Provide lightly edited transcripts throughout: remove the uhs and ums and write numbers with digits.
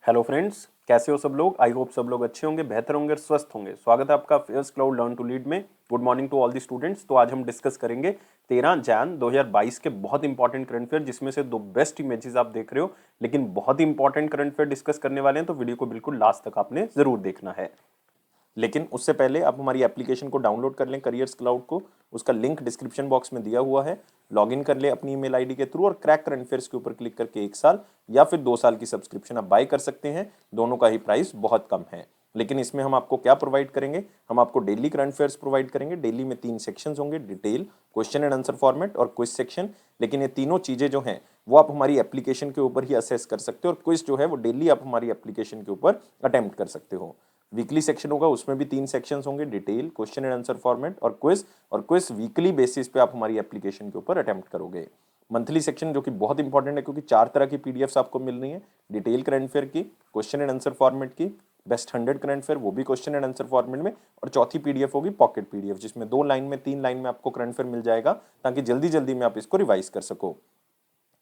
Hello friends, कैसे हो सब लोग। आई होप सब लोग अच्छे होंगे, बेहतर होंगे और स्वस्थ होंगे। स्वागत है आपका first cloud learn to lead में। Good morning to all the students. तो आज हम डिस्कस करेंगे 13 जैन 2022 के बहुत इंपॉर्टेंट करंट अफेयर, जिसमें से दो बेस्ट इमेजेस आप देख रहे हो, लेकिन बहुत ही इंपॉर्टेंट करंट अफेयर डिस्कस करने वाले हैं, तो वीडियो को बिल्कुल लास्ट तक आपने जरूर देखना है। लेकिन उससे पहले आप हमारी एप्लीकेशन को डाउनलोड कर लें, करियर्स क्लाउड को। उसका लिंक डिस्क्रिप्शन बॉक्स में दिया हुआ है। लॉगिन कर ले अपनी ईमेल आईडी के थ्रू और क्रैक करंट अफेयर्स के ऊपर क्लिक करके 1 साल या फिर 2 साल की सब्सक्रिप्शन आप बाय कर सकते हैं। दोनों का ही प्राइस बहुत कम है। लेकिन इसमें हम आपको क्या प्रोवाइड करेंगे, हम आपको डेली करंट अफेयर्स प्रोवाइड करेंगे। डेली में 3 सेक्शंस होंगे, detail, question and answer format और क्विज सेक्शन। लेकिन ये तीनों चीजें जो हैं वो आप हमारी एप्लीकेशन के ऊपर ही असेस कर सकते हो, और क्विज जो है वो डेली आप हमारी एप्लीकेशन के ऊपर अटेम्प्ट कर सकते हो। वीकली सेक्शन होगा, उसमें भी 3 सेक्शंस होंगे, detail, question and answer format और क्विज वीकली बेसिस पे आप हमारी एप्लीकेशन के ऊपर अटेम्प्ट करोगे। मंथली सेक्शन जो कि बहुत इंपॉर्टेंट है, क्योंकि 4 तरह की पीडीएफ्स आपको मिल रही है। डिटेल करंट अफेयर की, क्वेश्चन एंड आंसर फॉर्मेट की, बेस्ट 100 करंट अफेयर वो भी क्वेश्चन एंड आंसर फॉर्मेट में, और चौथी पीडीएफ होगी पॉकेट पीडीएफ, जिसमें 2 लाइन में 3 लाइन में आपको करंट अफेयर मिल जाएगा, ताकि जल्दी जल्दी में आप इसको रिवाइज कर सको।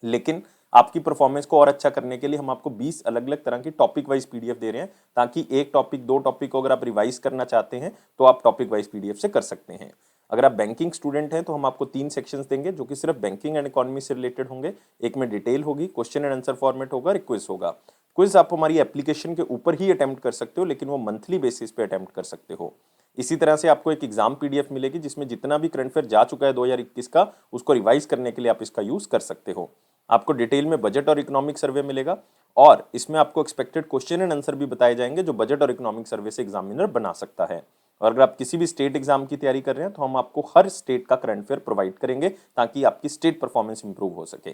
लेकिन आपकी परफॉर्मेंस को और अच्छा करने के लिए हम आपको 20 अलग अलग तरह की टॉपिक वाइज पीडीएफ दे रहे हैं, ताकि एक टॉपिक 2 टॉपिक को अगर आप रिवाइज करना चाहते हैं तो आप टॉपिक वाइज पीडीएफ से कर सकते हैं। अगर आप बैंकिंग स्टूडेंट हैं तो हम आपको 3 सेक्शंस देंगे, जो कि सिर्फ बैंकिंग एंड इकोनॉमी से रिलेटेड होंगे। एक में डिटेल होगी, क्वेश्चन एंड आंसर फॉर्मेट होगा, क्विज होगा। क्विज आप हमारी एप्लीकेशन के ऊपर ही अटेम्प्ट कर सकते हो, लेकिन वो मंथली बेसिस पे अटेम्प्ट कर सकते हो। इसी तरह से आपको एक एग्जाम पीडीएफ मिलेगी, जिसमें जितना भी करंट अफेयर जा चुका है 2021 का, उसको रिवाइज करने के लिए आप इसका यूज कर सकते हो। आपको डिटेल में बजट और इकोनॉमिक सर्वे मिलेगा, और इसमें आपको एक्सपेक्टेड क्वेश्चन एंड आंसर भी बताए जाएंगे, जो बजट और इकोनॉमिक सर्वे से एग्जामिनर बना सकता है। और अगर आप किसी भी स्टेट एग्जाम की तैयारी कर रहे हैं तो हम आपको हर स्टेट का करंट अफेयर प्रोवाइड करेंगे, ताकि आपकी स्टेट परफॉर्मेंस इंप्रूव हो सके।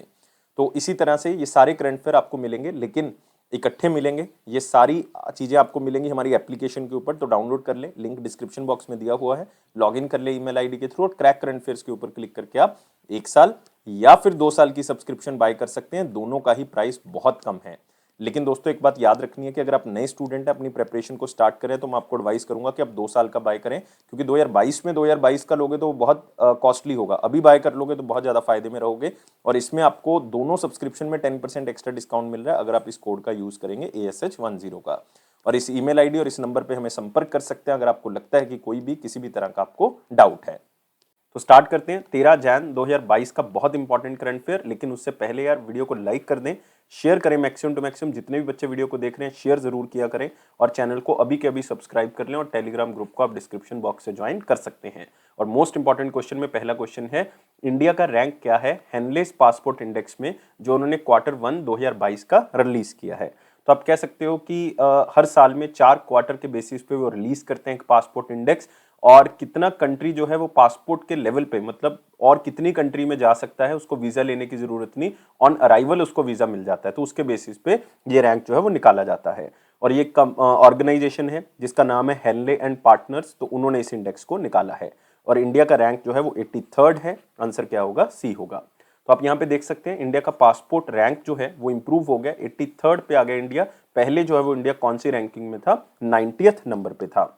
तो इसी तरह से ये सारे करंट अफेयर आपको मिलेंगे, लेकिन इकट्ठे मिलेंगे। ये सारी चीजें आपको मिलेंगी हमारी एप्लीकेशन के ऊपर, तो डाउनलोड कर ले, लिंक डिस्क्रिप्शन बॉक्स में दिया हुआ है। लॉगिन कर ले ईमेल आईडी के थ्रू, और क्रैक करंट अफेयर्स के ऊपर क्लिक करके आप 1 साल या फिर 2 साल की सब्सक्रिप्शन बाय कर सकते हैं। दोनों का ही प्राइस बहुत कम है। लेकिन दोस्तों एक बात याद रखनी है कि अगर आप नए स्टूडेंट हैं, अपनी प्रेपरेशन को स्टार्ट करें, तो मैं आपको एडवाइस करूंगा कि आप 2 साल का बाय करें, क्योंकि 2022 में 2022 का लोगे तो वो बहुत कॉस्टली होगा। अभी बाय कर लोगे तो बहुत ज्यादा फायदे में रहोगे, और इसमें आपको दोनों सब्सक्रिप्शन में 10% एक्स्ट्रा डिस्काउंट मिल रहा है, अगर आप इस कोड का यूज करेंगे ASH10 का। और इस ईमेल आईडी और इस नंबर पे हमें संपर्क कर सकते हैं, अगर आपको लगता है कि कोई भी किसी भी तरह का आपको डाउट है। तो स्टार्ट करते हैं 13 जैन 2022 का बहुत इंपॉर्टेंट करंट अफेयर। लेकिन उससे पहले यार वीडियो को लाइक कर दें, शेयर करें मैक्सिमम टू मैक्सिमम। जितने भी बच्चे वीडियो को देख रहे हैं शेयर जरूर किया करें, और चैनल को अभी के अभी सब्सक्राइब कर लें, और टेलीग्राम ग्रुप को आप डिस्क्रिप्शन बॉक्स से ज्वाइन कर सकते हैं। और मोस्ट इंपॉर्टेंट क्वेश्चन में पहला क्वेश्चन है, इंडिया का रैंक क्या है हेनलेस पासपोर्ट इंडेक्स में, जो उन्होंने Q1 2022 का रिलीज किया है। तो आप कह सकते हो कि हर साल में 4 क्वार्टर के बेसिस पे वो रिलीज करते हैं एक पासपोर्ट इंडेक्स, और कितना कंट्री जो है वो पासपोर्ट के लेवल पे, मतलब और कितनी कंट्री में जा सकता है, उसको वीजा लेने की जरूरत नहीं, ऑन अराइवल उसको वीजा मिल जाता है। तो उसके बेसिस पे ये रैंक जो है वो निकाला जाता है। और ये ऑर्गेनाइजेशन है जिसका नाम है हेनले एंड पार्टनर्स, तो उन्होंने इस इंडेक्स को निकाला है। और इंडिया का रैंक जो है वो 83rd है। आंसर क्या होगा, सी होगा। तो आप यहाँ पे देख सकते हैं इंडिया का पासपोर्ट रैंक जो है वो इंप्रूव हो गया, 83rd पे आ गया इंडिया। पहले जो है वो इंडिया कौन सी रैंकिंग में था, 90th नंबर पे था।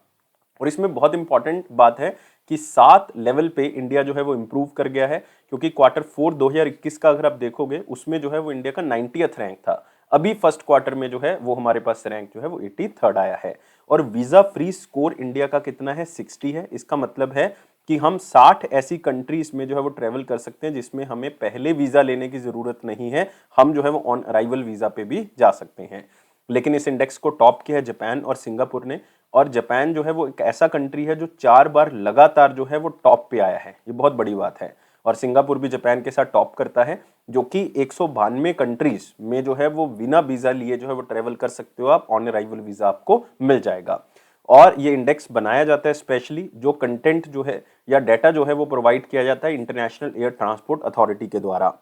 और इसमें बहुत इंपॉर्टेंट बात है कि 7 लेवल पे इंडिया जो है वो इंप्रूव कर गया है, क्योंकि Q4 2021 का अगर आप देखोगे उसमें जो है वो इंडिया का 90th रैंक था। अभी फर्स्ट क्वार्टर में जो है वो हमारे पास रैंक जो है वो 83rd आया है। और वीजा फ्री स्कोर इंडिया का कितना है, 60 है। इसका मतलब है कि हम 60 ऐसी कंट्रीज में जो है वो ट्रेवल कर सकते हैं, जिसमें हमें पहले वीजा लेने की जरूरत नहीं है। हम जो है वो ऑन अराइवल वीजा पे भी जा सकते हैं। लेकिन इस इंडेक्स को टॉप किया है जापान और सिंगापुर ने। और जापान जो है वो एक ऐसा कंट्री है जो 4 बार लगातार जो है वो टॉप पे आया है, ये बहुत बड़ी बात है। और सिंगापुर भी जापान के साथ टॉप करता है, जो कि 192 कंट्रीज में जो है वो बिना वीजा लिए जो है वो ट्रेवल कर सकते हो आप, ऑन अराइवल वीजा आपको मिल जाएगा। और ये इंडेक्स बनाया जाता है स्पेशली, जो कंटेंट जो है या डाटा जो है वो प्रोवाइड किया जाता है इंटरनेशनल एयर ट्रांसपोर्ट अथॉरिटी के द्वारा।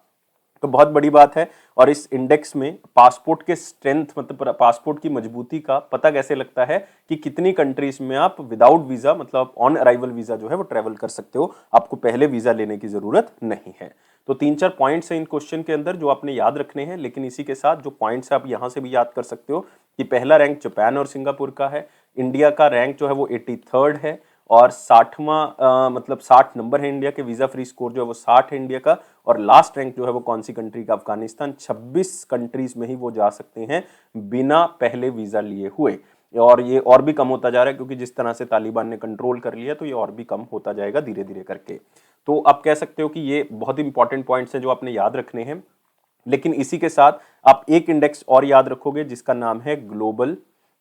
तो बहुत बड़ी बात है। और इस इंडेक्स में पासपोर्ट के स्ट्रेंथ, मतलब पासपोर्ट की मजबूती का पता कैसे लगता है कि कितनी कंट्रीज में आप विदाउट वीजा, मतलब ऑन अराइवल वीजा जो है वो ट्रेवल कर सकते हो, आपको पहले वीजा लेने की जरूरत नहीं है। तो 3-4 पॉइंट्स हैं इन क्वेश्चन के अंदर जो आपने याद रखने हैं। लेकिन इसी के साथ जो पॉइंट्स आप यहां से भी याद कर सकते हो कि पहला रैंक जापान और सिंगापुर का है, इंडिया का रैंक जो है वो 83rd है, और 60वां मतलब 60 नंबर है इंडिया के, वीजा फ्री स्कोर जो है वो 60 है इंडिया का। और लास्ट रैंक जो है वो कौन सी कंट्री का, अफगानिस्तान। 26 कंट्रीज में ही वो जा सकते हैं बिना पहले वीजा लिए हुए, और ये और भी कम होता जा रहा है क्योंकि जिस तरह से तालिबान ने कंट्रोल कर लिया तो ये और भी कम होता जाएगा धीरे धीरे करके। तो आप कह सकते हो कि ये बहुत इंपॉर्टेंट पॉइंट्स हैं जो आपने याद रखने हैं। लेकिन इसी के साथ आप एक इंडेक्स और याद रखोगे जिसका नाम है global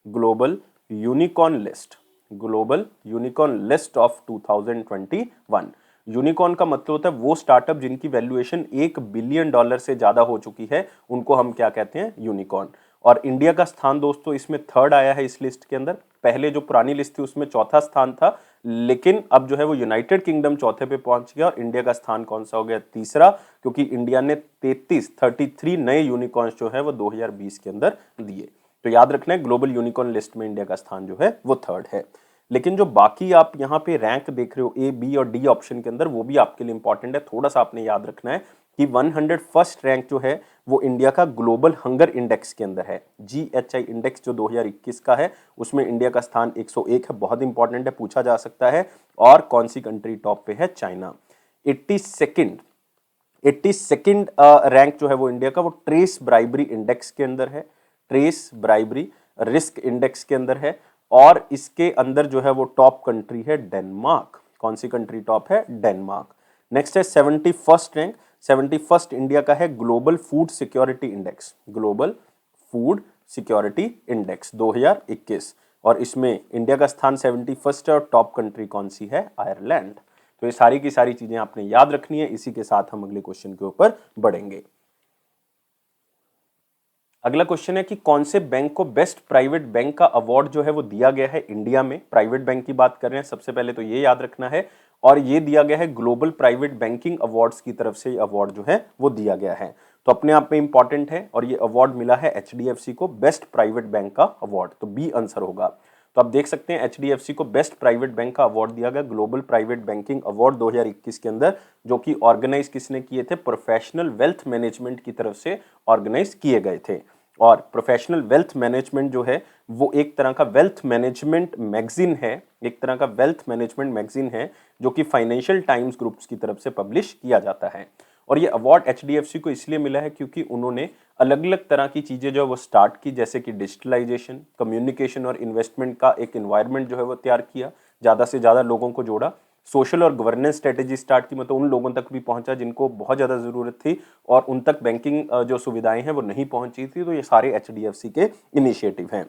global unicorn list, global unicorn list of 2021। Unicorn का मतलब होता है वो स्टार्टअप जिनकी वैल्यूएशन $1 बिलियन से ज्यादा हो चुकी है, उनको हम क्या कहते हैं, यूनिकॉर्न। और इंडिया का स्थान दोस्तों इसमें थर्ड आया है इस लिस्ट के अंदर। पहले जो पुरानी लिस्ट थी उसमें चौथा स्थान था, लेकिन अब जो है वो यूनाइटेड किंगडम चौथे पे पहुंच गया और इंडिया का स्थान कौन सा हो गया, तीसरा, क्योंकि इंडिया ने 33 नए यूनिकॉर्न्स जो है वो 2020 के अंदर दिए। तो याद रखना है ग्लोबल यूनिकॉर्न लिस्ट में इंडिया का स्थान जो है वो थर्ड है। लेकिन जो बाकी आप यहाँ पे रैंक देख रहे हो ए, बी और डी ऑप्शन के अंदर, वो भी आपके लिए इंपॉर्टेंट है। थोड़ा सा आपने याद रखना है कि 101st रैंक जो है वो इंडिया का ग्लोबल हंगर इंडेक्स के अंदर है। GHI इंडेक्स जो 2021 का है उसमें इंडिया का स्थान 101 है, बहुत इंपॉर्टेंट है, पूछा जा सकता है। और कौन सी कंट्री टॉप पे है, चाइना। 82nd रैंक जो है वो इंडिया का वो ट्रेस ब्राइबरी इंडेक्स के अंदर है, ट्रेस ब्राइबरी रिस्क इंडेक्स के अंदर है। और इसके अंदर जो है वो टॉप कंट्री है डेनमार्क। कौन सी कंट्री टॉप है, डेनमार्क। नेक्स्ट है 71st रैंक, 71st इंडिया का है global food security index, global food security index 2021, और इसमें इंडिया का स्थान 71st है और टॉप कंट्री कौन सी है, आयरलैंड। तो ये सारी की सारी चीजें आपने याद रखनी है। इसी के साथ हम अगले क्वेश्चन के ऊपर बढ़ेंगे। अगला क्वेश्चन है कि कौन से बैंक को बेस्ट प्राइवेट बैंक का अवार्ड जो है वो दिया गया है इंडिया में। प्राइवेट बैंक की बात कर रहे हैं, सबसे पहले तो ये याद रखना है। और ये दिया गया है ग्लोबल प्राइवेट बैंकिंग अवार्ड्स की तरफ से, अवार्ड जो है वो दिया गया है, तो अपने आप में इंपॉर्टेंट है। और ये अवार्ड मिला है HDFC को, बेस्ट प्राइवेट बैंक का अवार्ड, तो बी आंसर होगा। तो आप देख सकते हैं HDFC को बेस्ट प्राइवेट बैंक का अवार्ड दिया गया, ग्लोबल प्राइवेट बैंकिंग अवार्ड 2021 के अंदर, जो कि ऑर्गेनाइज किसने किए थे, प्रोफेशनल वेल्थ मैनेजमेंट की तरफ से ऑर्गेनाइज किए गए थे। और प्रोफेशनल वेल्थ मैनेजमेंट जो है वो एक तरह का वेल्थ मैनेजमेंट मैगजीन है, एक तरह का वेल्थ मैनेजमेंट मैगजीन है जो कि फाइनेंशियल टाइम्स ग्रुप्स की तरफ से पब्लिश किया जाता है। और ये अवार्ड HDFC को इसलिए मिला है क्योंकि उन्होंने अलग अलग तरह की चीजें जो है वो स्टार्ट की, जैसे कि डिजिटलाइजेशन, कम्युनिकेशन और इन्वेस्टमेंट का एक एनवायरनमेंट जो है वो तैयार किया, ज्यादा से ज्यादा लोगों को जोड़ा, सोशल और गवर्नेंस स्ट्रेटेजी स्टार्ट की, मतलब उन लोगों तक भी पहुंचा जिनको बहुत ज़्यादा ज़रूरत थी और उन तक बैंकिंग जो सुविधाएं हैं वो नहीं पहुंची थी। तो ये सारे HDFC के इनिशिएटिव हैं।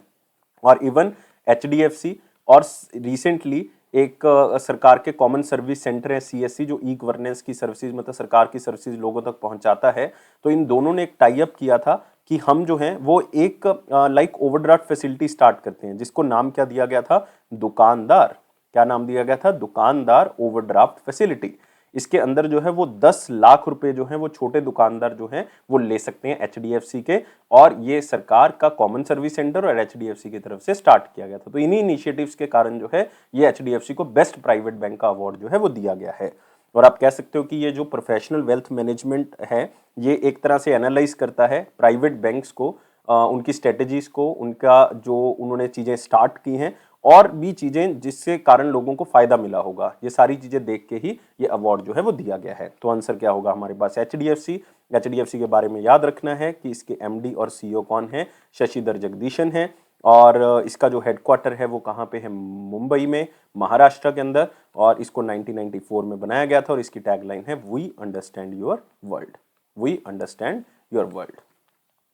और इवन HDFC और रिसेंटली एक सरकार के कॉमन सर्विस सेंटर है CSC, जो ई गवर्नेंस की सर्विसेज, मतलब सरकार की सर्विसेज लोगों तक पहुंचाता है। तो इन दोनों ने एक टाई अप किया था कि हम जो है वो एक लाइक ओवरड्राफ्ट फैसिलिटी स्टार्ट करते हैं, जिसको नाम क्या दिया गया था, दुकानदार। क्या नाम दिया गया था, दुकानदार ओवरड्राफ्ट फैसिलिटी। इसके अंदर जो है वो 10 लाख रुपए जो है वो छोटे दुकानदार जो हैं वो ले सकते हैं HDFC के, और ये सरकार का कॉमन सर्विस सेंटर और HDFC की तरफ से स्टार्ट किया गया था। तो इन्हीं इनिशिएटिव्स के कारण जो है ये HDFC को बेस्ट प्राइवेट बैंक का अवार्ड जो है वो दिया गया है। और आप कह सकते हो कि ये जो प्रोफेशनल वेल्थ मैनेजमेंट है ये एक तरह से एनालाइज करता है प्राइवेट बैंक्स को, उनकी स्ट्रेटेजीज को, उनका जो उन्होंने चीजें स्टार्ट की हैं और भी चीजें जिससे कारण लोगों को फायदा मिला होगा, ये सारी चीजें देख के ही ये अवार्ड जो है वो दिया गया है। तो आंसर क्या होगा हमारे पास, HDFC के बारे में याद रखना है कि इसके MD और CEO कौन है, शशिधर जगदीशन है। और इसका जो हेडक्वार्टर है वो कहाँ पे है, मुंबई में, महाराष्ट्र के अंदर। और इसको 1994 में बनाया गया था और इसकी टैगलाइन है we understand your world, we understand your world.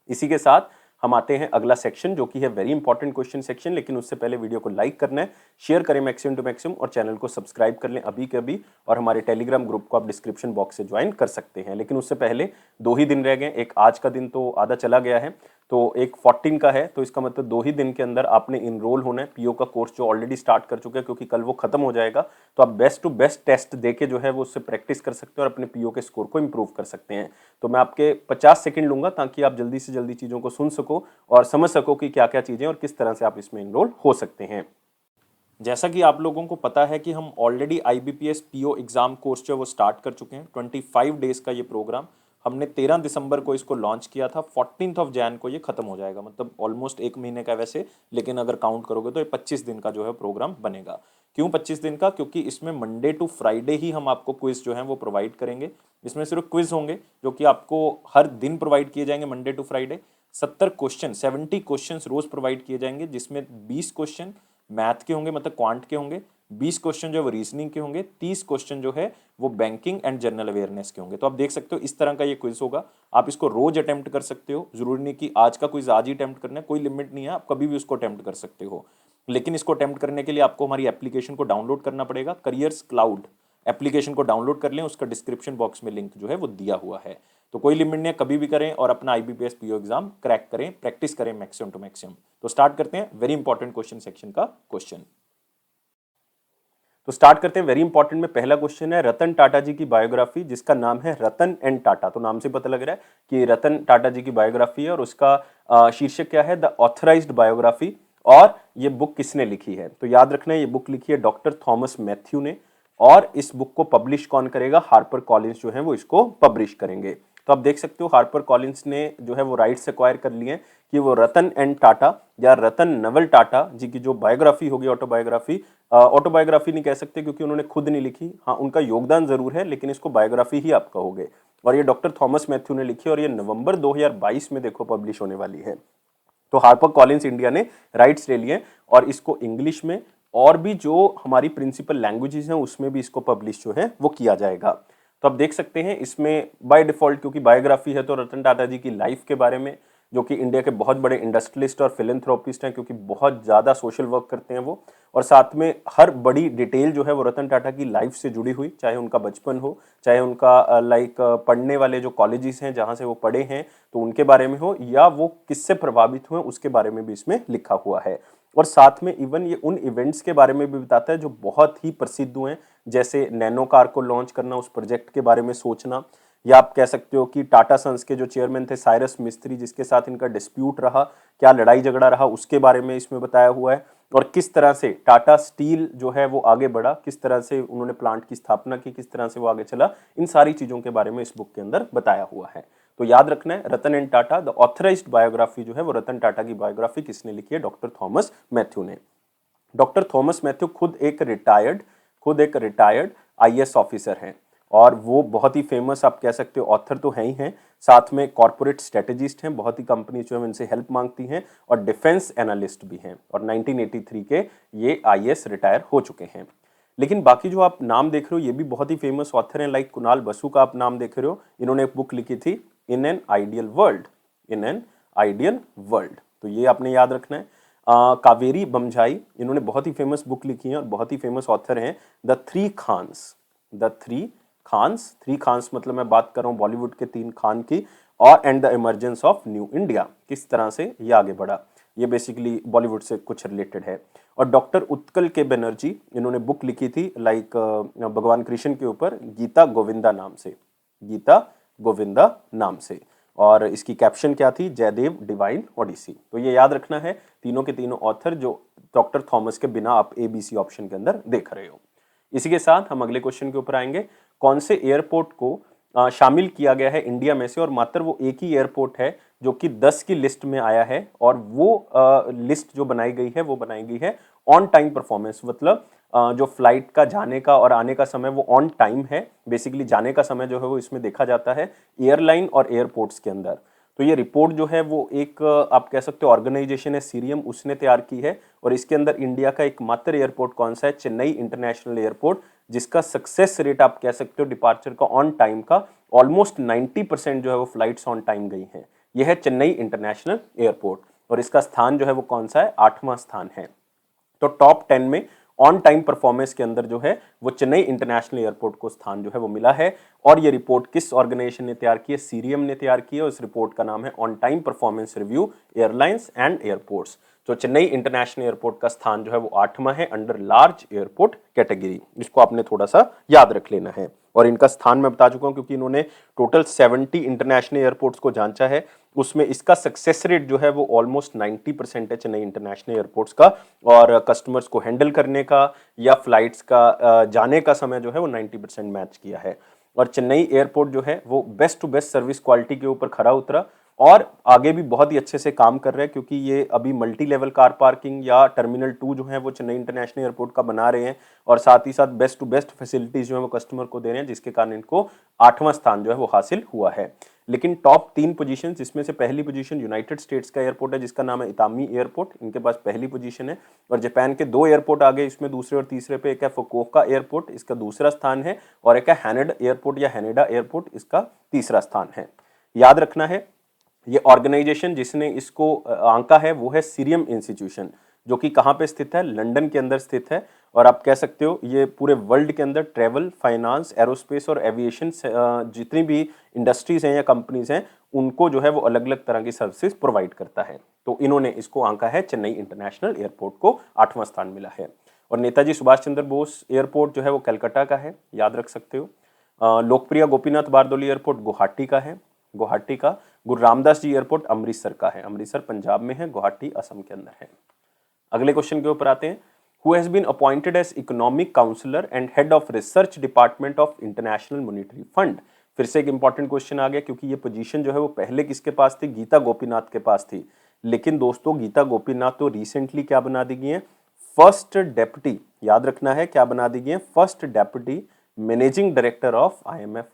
इसी के साथ हम आते हैं अगला सेक्शन जो कि है वेरी इंपॉर्टेंट क्वेश्चन सेक्शन। लेकिन उससे पहले वीडियो को लाइक करना है, शेयर करें मैक्सिमम टू मैक्सिमम, और चैनल को सब्सक्राइब कर लें अभी के अभी। और हमारे टेलीग्राम ग्रुप को आप डिस्क्रिप्शन बॉक्स से ज्वाइन कर सकते हैं। लेकिन उससे पहले 2 ही दिन रह गए, एक आज का दिन तो आधा चला गया है, तो एक 14 का है, तो इसका मतलब 2 ही दिन के अंदर आपने इनरोल होना है PO का कोर्स जो ऑलरेडी स्टार्ट कर चुके हैं, क्योंकि कल वो खत्म हो जाएगा। तो आप बेस्ट टू बेस्ट टेस्ट देके जो है वो उससे प्रैक्टिस कर सकते हैं और अपने PO के स्कोर को इंप्रूव कर सकते हैं। तो मैं आपके 50 सेकंड लूंगा ताकि आप जल्दी से जल्दी चीजों को सुन सको और समझ सको कि क्या क्या चीजें और किस तरह से आप इसमें इनरोल हो सकते हैं। जैसा कि आप लोगों को पता है कि हम already IBPS PO exam course जो है वो स्टार्ट कर चुके हैं। 25 डेज का ये प्रोग्राम हमने 13 दिसंबर को इसको लॉन्च किया था, 14 जैन को ये खत्म हो जाएगा, मतलब ऑलमोस्ट 1 महीने का वैसे, लेकिन अगर काउंट करोगे तो ये 25 दिन का जो है प्रोग्राम बनेगा। क्यों 25 दिन का? क्योंकि इसमें मंडे टू फ्राइडे ही हम आपको क्विज जो है वो प्रोवाइड करेंगे। इसमें सिर्फ क्विज होंगे जो कि आपको हर दिन प्रोवाइड किए जाएंगे मंडे टू फ्राइडे। 70 क्वेश्चन रोज प्रोवाइड किए जाएंगे, जिसमें 20 क्वेश्चन मैथ के होंगे, मतलब क्वांट के होंगे, 20 क्वेश्चन जो है वो रीजनिंग के होंगे, 30 क्वेश्चन जो है वो बैंकिंग एंड जनरल अवेयरनेस के होंगे। तो आप देख सकते हो इस तरह का ये क्विज होगा। आप इसको रोज अटेम्प्ट कर सकते हो, जरूरी नहीं कि आज का क्विज आज ही अटेम्प्ट करना है, कोई लिमिट नहीं है, आप कभी भी उसको अटेम्प्ट कर सकते हो। लेकिन इसको अटेम्प्ट करने के लिए आपको हमारी एप्लीकेशन को डाउनलोड करना पड़ेगा। करियर्स क्लाउड एप्लीकेशन को डाउनलोड कर लें, उसका डिस्क्रिप्शन बॉक्स में लिंक जो है वो दिया हुआ है। तो कोई लिमिट नहीं है, कभी भी करें और अपना IBPS PO एग्जाम क्रैक करें, प्रैक्टिस करें मैक्सिमम टू मैक्सिमम। तो स्टार्ट करते हैं वेरी इंपॉर्टेंट क्वेश्चन सेक्शन का क्वेश्चन। तो स्टार्ट करते हैं वेरी इंपॉर्टेंट में। पहला क्वेश्चन है रतन टाटा जी की बायोग्राफी, जिसका नाम है रतन एंड टाटा। तो नाम से पता लग रहा है कि रतन टाटा जी की बायोग्राफी है, और उसका शीर्षक क्या है? The authorised biography. और ये बुक किसने लिखी है? तो याद रखना है ये बुक लिखी है डॉक्टर थॉमस मैथ्यू ने, और इस बुक को पब्लिश कौन करेगा? हार्पर कॉलिंस जो है वो इसको पब्लिश करेंगे। तो आप देख सकते हो हार्पर कॉलिंस ने जो है वो राइट्स एक्वायर कर लिए हैं कि वो रतन एंड टाटा या रतन नवल टाटा जी की जो बायोग्राफी होगी, ऑटोबायोग्राफी नहीं कह सकते क्योंकि उन्होंने खुद नहीं लिखी, हाँ उनका योगदान जरूर है, लेकिन इसको बायोग्राफी ही आप कहोगे। और ये डॉक्टर थॉमस मैथ्यू ने लिखी, और ये नवंबर 2022 में देखो पब्लिश होने वाली है। तो हार्पर कॉलिंस इंडिया ने राइट्स ले लिए, और इसको इंग्लिश में और भी जो हमारी प्रिंसिपल लैंग्वेजेस हैं उसमें भी इसको पब्लिश जो है वो किया जाएगा। तो आप देख सकते हैं इसमें बाय डिफॉल्ट, क्योंकि बायोग्राफी है तो रतन टाटा जी की लाइफ के बारे में, जो कि इंडिया के बहुत बड़े इंडस्ट्रियलिस्ट और फिलेंथ्रोपिस्ट हैं, क्योंकि बहुत ज़्यादा सोशल वर्क करते हैं वो, और साथ में हर बड़ी डिटेल जो है वो रतन टाटा की लाइफ से जुड़ी हुई, चाहे उनका बचपन हो, चाहे उनका पढ़ने वाले जो कॉलेजेस हैं जहाँ से वो पढ़े हैं तो उनके बारे में हो, या वो किससे प्रभावित हुए उसके बारे में भी इसमें लिखा हुआ है। और साथ में इवन ये उन इवेंट्स के बारे में भी बताता है जो बहुत ही प्रसिद्ध हुए, जैसे नैनो कार को लॉन्च करना, उस प्रोजेक्ट के बारे में सोचना, या आप कह सकते हो कि टाटा सन्स के जो चेयरमैन थे साइरस मिस्त्री, जिसके साथ इनका डिस्प्यूट रहा, क्या लड़ाई झगड़ा रहा, उसके बारे में इसमें बताया हुआ है। और किस तरह से टाटा स्टील जो है वो आगे बढ़ा, किस तरह से उन्होंने प्लांट की स्थापना की, किस तरह से वो आगे चला, इन सारी चीजों के बारे में इस बुक के अंदर बताया हुआ है। तो याद रखना है Ratan and Tata the authorised biography जो है वो रतन टाटा की बायोग्राफी किसने लिखी है? डॉक्टर थॉमस मैथ्यू ने। डॉक्टर थॉमस मैथ्यू खुद एक रिटायर्ड IAS ऑफिसर हैं, और वो बहुत ही फेमस आप कह सकते हो ऑथर तो हैं ही हैं, साथ में कॉर्पोरेट स्ट्रेटेजिस्ट हैं, बहुत ही कंपनी जो है इनसे हेल्प मांगती हैं, और डिफेंस एनालिस्ट भी हैं, और 1983 के ये IAS रिटायर हो चुके हैं। लेकिन बाकी जो आप नाम देख रहे हो ये भी बहुत ही फेमस ऑथर हैं, लाइक कुणाल बसु का आप नाम देख रहे हो, इन्होंने एक बुक लिखी थी इन एन आइडियल वर्ल्ड। तो ये आपने याद रखना है। कावेरी बमझाई, इन्होंने बहुत ही फेमस बुक लिखी है और बहुत ही फेमस ऑथर हैं। थ्री खान्स मतलब मैं बात कर रहा हूँ बॉलीवुड के 3 खान की, और and the emergence of new India, किस तरह से ये आगे बढ़ा, ये बेसिकली बॉलीवुड से कुछ रिलेटेड है। और डॉक्टर उत्कल के बनर्जी, इन्होंने बुक लिखी थी लाइक भगवान कृष्ण के ऊपर, गीता गोविंदा नाम से, और इसकी कैप्शन क्या थी? जयदेव डिवाइन ओडिसी। तो ये याद रखना है तीनों के तीनों ऑथर जो डॉक्टर थॉमस के बिना आप ABC ऑप्शन के अंदर देख रहे हो। इसी के साथ हम अगले क्वेश्चन के ऊपर आएंगे। कौन से एयरपोर्ट को शामिल किया गया है इंडिया में से, और मात्र वो एक ही एयरपोर्ट है जो कि 10 की लिस्ट में आया है, और वो लिस्ट जो बनाई गई है वो बनाई गई है ऑन टाइम परफॉर्मेंस, मतलब जो फ्लाइट का जाने का और आने का समय वो ऑन टाइम है। बेसिकली जाने का समय जो है वो इसमें देखा जाता है एयरलाइन और एयरपोर्ट्स के अंदर। तो ये रिपोर्ट जो है वो एक आप कह सकते हो ऑर्गेनाइजेशन है सीरियम, उसने तैयार की है, और इसके अंदर इंडिया का एकमात्र एयरपोर्ट कौन सा है? चेन्नई इंटरनेशनल एयरपोर्ट, जिसका सक्सेस रेट आप कह सकते हो डिपार्चर का ऑन टाइम का ऑलमोस्ट 90% जो है वो फ्लाइट्स ऑन टाइम गई हैं। यह है चेन्नई इंटरनेशनल एयरपोर्ट, और इसका स्थान जो है वो कौन सा है? 8वां स्थान है। तो टॉप 10 में ऑन टाइम परफॉर्मेंस के अंदर जो है वो चेन्नई इंटरनेशनल एयरपोर्ट को स्थान जो है वो मिला है। और ये रिपोर्ट किस ऑर्गेनाइजेशन ने तैयार की है? सीरियम ने तैयार की है, और इस रिपोर्ट का नाम है on time performance review airlines and airports. तो चेन्नई इंटरनेशनल एयरपोर्ट का स्थान जो है वो 8वां है अंडर लार्ज एयरपोर्ट कैटेगरी, इसको आपने थोड़ा सा याद रख लेना है। और इनका स्थान मैं बता चुका हूं क्योंकि इन्होंने टोटल 70 इंटरनेशनल एयरपोर्ट्स को जांचा है, उसमें इसका सक्सेस रेट जो है वो ऑलमोस्ट 90% है चेन्नई इंटरनेशनल एयरपोर्ट्स का, और कस्टमर्स को हैंडल करने का या फ्लाइट्स का जाने का समय जो है वो 90% मैच किया है। और चेन्नई एयरपोर्ट जो है वो best to best service quality के ऊपर खरा उतरा, और आगे भी बहुत ही अच्छे से काम कर रहे हैं, क्योंकि ये अभी मल्टी लेवल कार पार्किंग या टर्मिनल 2 जो है वो चेन्नई इंटरनेशनल एयरपोर्ट का बना रहे हैं, और साथ ही साथ बेस्ट टू बेस्ट फैसिलिटीज जो है वो कस्टमर को दे रहे हैं, जिसके कारण इनको 8वां स्थान जो है वो हासिल हुआ है। लेकिन टॉप 3 पोजीशन, जिसमें से पहली पोजीशन यूनाइटेड स्टेट्स का एयरपोर्ट है जिसका नाम है इतामी एयरपोर्ट, इनके पास पहली पोजीशन है। और जापान के 2 एयरपोर्ट आ गए इसमें दूसरे और तीसरे पे, एक है फुकुओका एयरपोर्ट, इसका दूसरा स्थान है, और एक है हैनेडा एयरपोर्ट या हैनेडा एयरपोर्ट, इसका तीसरा स्थान है। याद रखना है, ये ऑर्गेनाइजेशन जिसने इसको आंका है वो है सीरियम इंस्टीट्यूशन, जो कि कहाँ पे स्थित है, लंदन के अंदर स्थित है। और आप कह सकते हो ये पूरे वर्ल्ड के अंदर ट्रेवल, फाइनेंस, एरोस्पेस और एविएशन जितनी भी इंडस्ट्रीज हैं या कंपनीज हैं, उनको जो है वो अलग अलग तरह की सर्विसेज प्रोवाइड करता है। तो इन्होंने इसको आंका है, चेन्नई इंटरनेशनल एयरपोर्ट को 8वां स्थान मिला है। और नेताजी सुभाष चंद्र बोस एयरपोर्ट जो है वो कलकत्ता का है, याद रख सकते हो। लोकप्रिय गोपीनाथ बारदोली एयरपोर्ट गुवाहाटी का है, गुवाहाटी का। गुरु रामदास जी एयरपोर्ट अमृतसर का है, अमृतसर पंजाब में है, गुवाहाटी असम के अंदर है। अगले क्वेश्चन के ऊपर आते हैं। Who has been appointed as economic counsellor and head of research department of International Monetary Fund. फिर से एक इंपॉर्टेंट क्वेश्चन आ गया, क्योंकि ये पोजीशन जो है वो पहले किसके पास थी, गीता गोपीनाथ के पास थी। लेकिन दोस्तों गीता गोपीनाथ तो रिसेंटली क्या बना दी गई है, फर्स्ट डेप्यूटी, याद रखना है क्या बना दी गई है, first deputy managing director of IMF।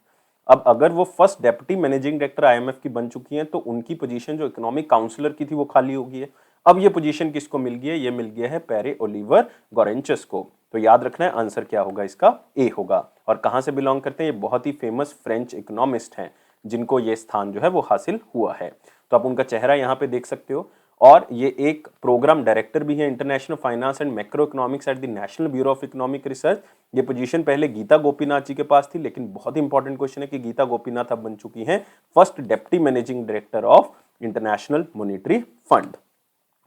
अब अगर वो first deputy managing director IMF की बन चुकी हैं, तो उनकी पोजीशन जो इकोनॉमिक काउंसलर की थी वो खाली हो गई है। अब ये पोजीशन किसको मिल गई है, ये मिल गया है पेरे ओलिवर गोरेंचस को। तो याद रखना है आंसर क्या होगा इसका, ए होगा। और कहां से बिलोंग करते हैं, ये बहुत ही फेमस फ्रेंच इकोनॉमिस्ट हैं जिनको ये स्थान जो है वो हासिल हुआ है। तो आप उनका चेहरा यहाँ पे देख सकते हो। और ये एक प्रोग्राम डायरेक्टर भी है international finance and macro economics at the national bureau of economic research. ये पोजीशन पहले गीता गोपीनाथ जी के पास थी, लेकिन बहुत इंपॉर्टेंट क्वेश्चन है कि गीता गोपीनाथ अब बन चुकी हैं first deputy managing director of International Monetary fund.